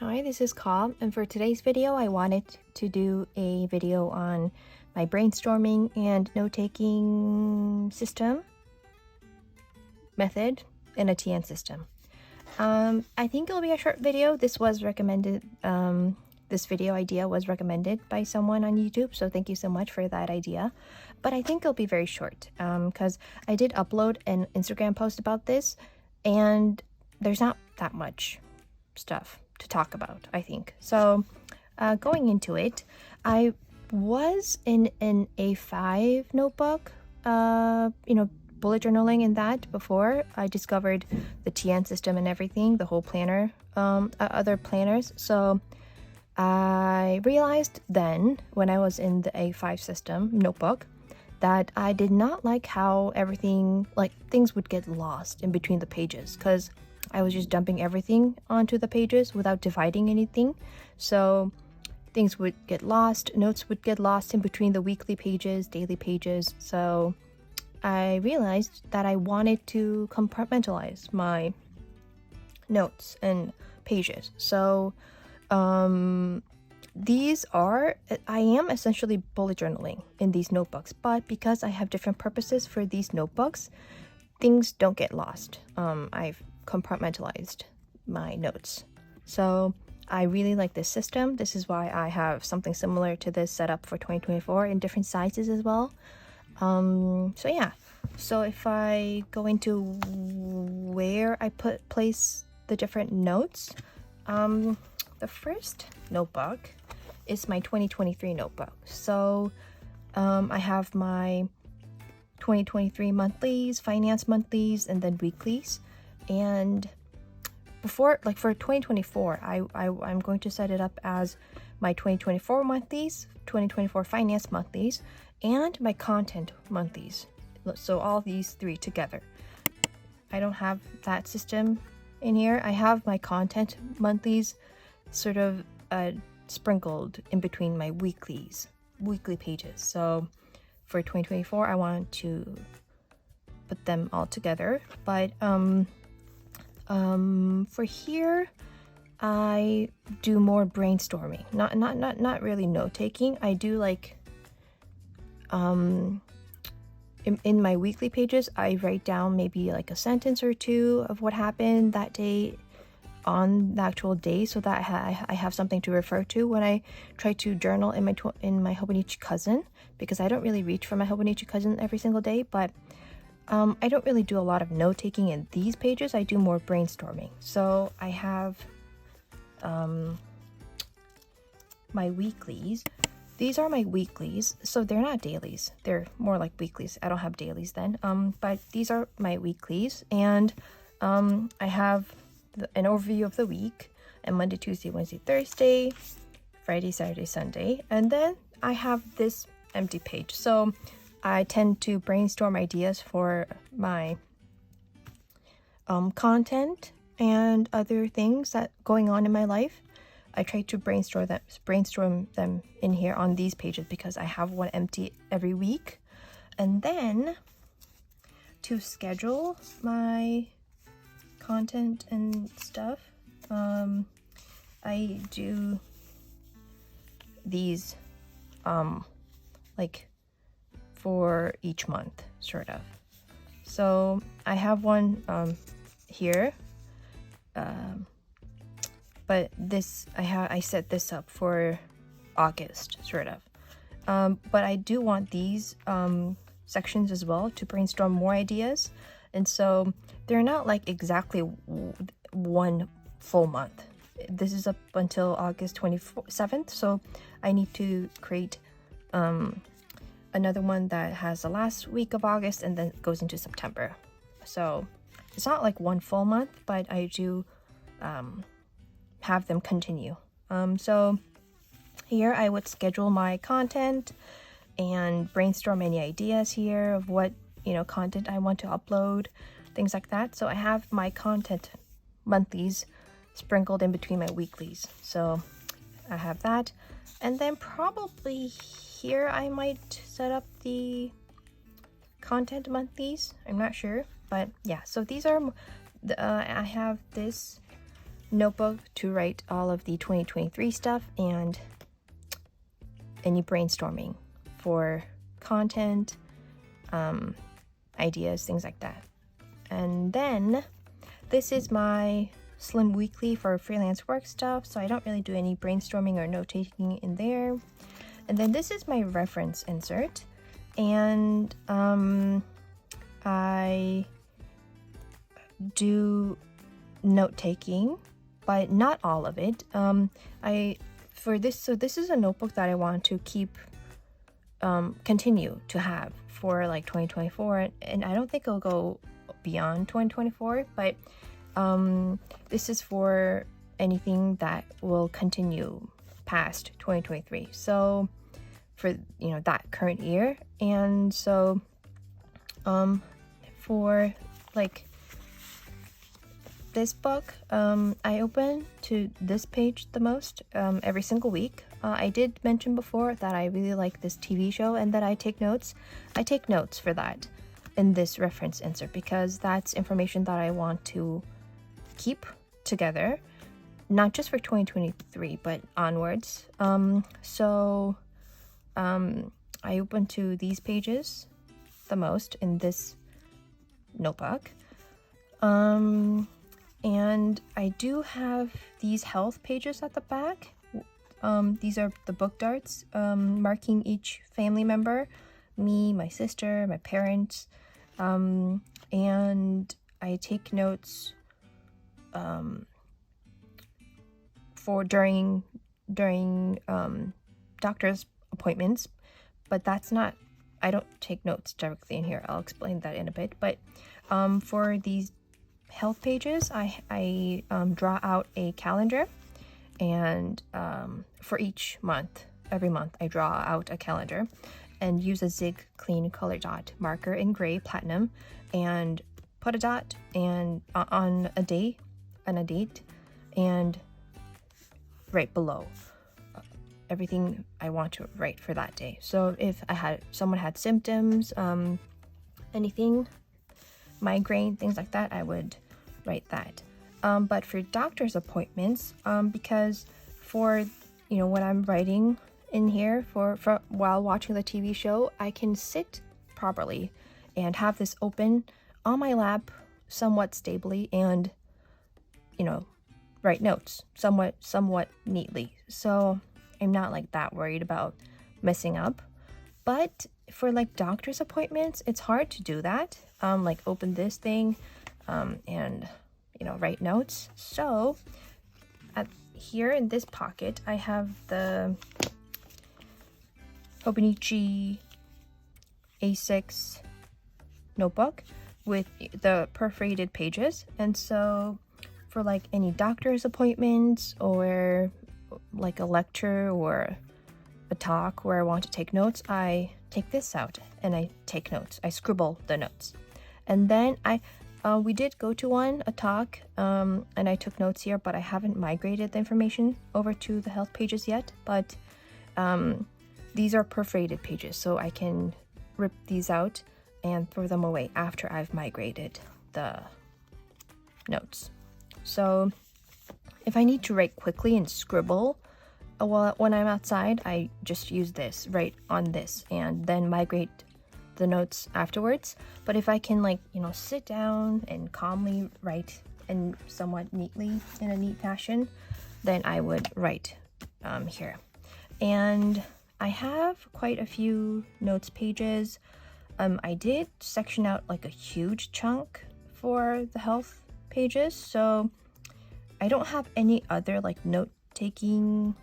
Hi, this is Ka, and for today's video I wanted to do a video on my brainstorming and note-taking system method in a TN system. I think it'll be a short video. This was recommended, this video idea was recommended by someone on YouTube, so thank you so much for that idea. But I think it'll be very short because I did upload an Instagram post about this and there's not that much stuff to talk about, I think. So going into it, I was in an A5 notebook, bullet journaling in that before I discovered the TN system and everything, the whole planner, other planners. So I realized then when I was in the A5 system notebook that I did not like how everything, like things would get lost in between the pages because I was just dumping everything onto the pages without dividing anything. So things would get lost, notes would get lost in between the weekly pages, daily pages. So I realized that I wanted to compartmentalize my notes and pages. So these are, I am essentially bullet journaling in these notebooks, but because I have different purposes for these notebooks, things don't get lost. I've compartmentalized my notes. So I really like this system. This is why I have something similar to this set up for 2024 in different sizes as well. So yeah, so if I go into where I place the different notes, the first notebook is my 2023 notebook. So I have my 2023 monthlies, finance monthlies, and then weeklies. And before, like for 2024, I'm going to set it up as my 2024 monthlies, 2024 finance monthlies, and my content monthlies. So all these three together. I don't have that system in here. I have my content monthlies sort of sprinkled in between my weekly pages. So for 2024, I want to put them all together. But for here, I do more brainstorming, not really note-taking. I do like in my weekly pages, I write down maybe like a sentence or two of what happened that day on the actual day, so that I have something to refer to when I try to journal in my Hobonichi cousin, because I don't really reach for my Hobonichi cousin every single day. But I don't really do a lot of note-taking in these pages. I do more brainstorming. So I have my weeklies. These are my weeklies. So they're not dailies. They're more like weeklies. I don't have dailies then. But these are my weeklies. And I have an overview of the week, and Monday, Tuesday, Wednesday, Thursday, Friday, Saturday, Sunday. And then I have this empty page. So I tend to brainstorm ideas for my content and other things that going on in my life. I try to brainstorm them in here on these pages because I have one empty every week. And then to schedule my content and stuff, I do these like for each month, sort of. So I have one here, but this I set this up for August, sort of. But I do want these sections as well to brainstorm more ideas, and so they're not like exactly one full month. This is up until August 27th, so I need to create another one that has the last week of August and then goes into September. So it's not like one full month, but I do have them continue. So here I would schedule my content and brainstorm any ideas here of what content I want to upload, things like that. So I have my content monthlies sprinkled in between my weeklies. So I have that. And then probably here I might set up the content monthlies. I'm not sure, but yeah. So these are I have this notebook to write all of the 2023 stuff and any brainstorming for content, ideas, things like that. And then this is my slim weekly for freelance work stuff, so I don't really do any brainstorming or note-taking in there. And then this is my reference insert, and I do note-taking, but not all of it. This is a notebook that I want to keep continue to have for like 2024, and I don't think it'll go beyond 2024, but this is for anything that will continue past 2023, so for that current year. And so for like this book, I open to this page the most every single week. I did mention before that I really like this TV show and that I take notes. I take notes for that in this reference insert because that's information that I want to keep together, not just for 2023 but onwards. I open to these pages the most in this notebook. And I do have these health pages at the back. These are the book darts, marking each family member, me, my sister, my parents, and I take notes for during doctor's appointments, but that's not, I don't take notes directly in here. I'll explain that in a bit. But for these health pages, I draw out a calendar, and for each month, every month I draw out a calendar and use a Zig Clean Color Dot marker in gray platinum and put a dot and on a day and a date and right below everything I want to write for that day. So if someone had symptoms, anything, migraine, things like that, I would write that. But for doctor's appointments, because for when I'm writing in here for while watching the TV show, I can sit properly and have this open on my lap somewhat stably and write notes somewhat neatly. So I'm not like that worried about messing up. But for like doctor's appointments, it's hard to do that. Like open this thing and write notes. So here in this pocket, I have the Hobonichi A6 notebook with the perforated pages. And so for like any doctor's appointments or like a lecture or a talk where I want to take notes, I take this out and I take notes. I scribble the notes. And then we did go to a talk, and I took notes here, but I haven't migrated the information over to the health pages yet. But these are perforated pages, so I can rip these out and throw them away after I've migrated the notes. So if I need to write quickly and scribble when I'm outside, I just use this, write on this, and then migrate the notes afterwards. But if I can sit down and calmly write and somewhat neatly in a neat fashion, then I would write here. And I have quite a few notes pages. I did section out like a huge chunk for the health pages, so I don't have any other like note-taking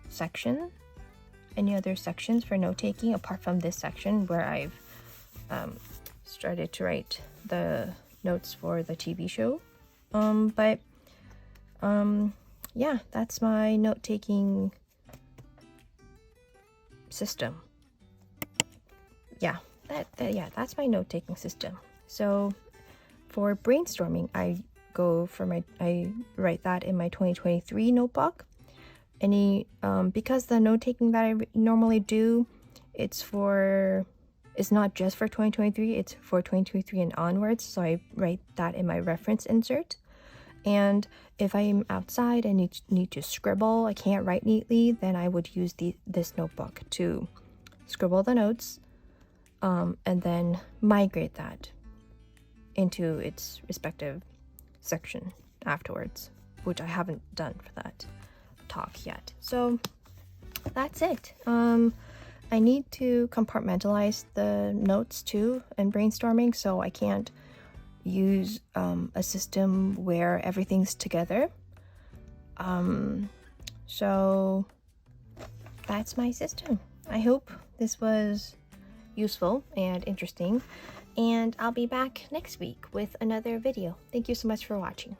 section, any other sections for note-taking apart from this section where I've started to write the notes for the TV show. Yeah, that's my note-taking system. That's my note-taking system. So for brainstorming, I write that in my 2023 notebook. Because the note-taking that I normally do, it's not just for 2023, it's for 2023 and onwards, so I write that in my reference insert. And if I'm outside and need to scribble, I can't write neatly, then I would use this notebook to scribble the notes, and then migrate that into its respective section afterwards, which I haven't done for that talk yet. So that's it. I need to compartmentalize the notes too in brainstorming, so I can't use a system where everything's together. So that's my system. I hope this was useful and interesting, and I'll be back next week with another video. Thank you so much for watching.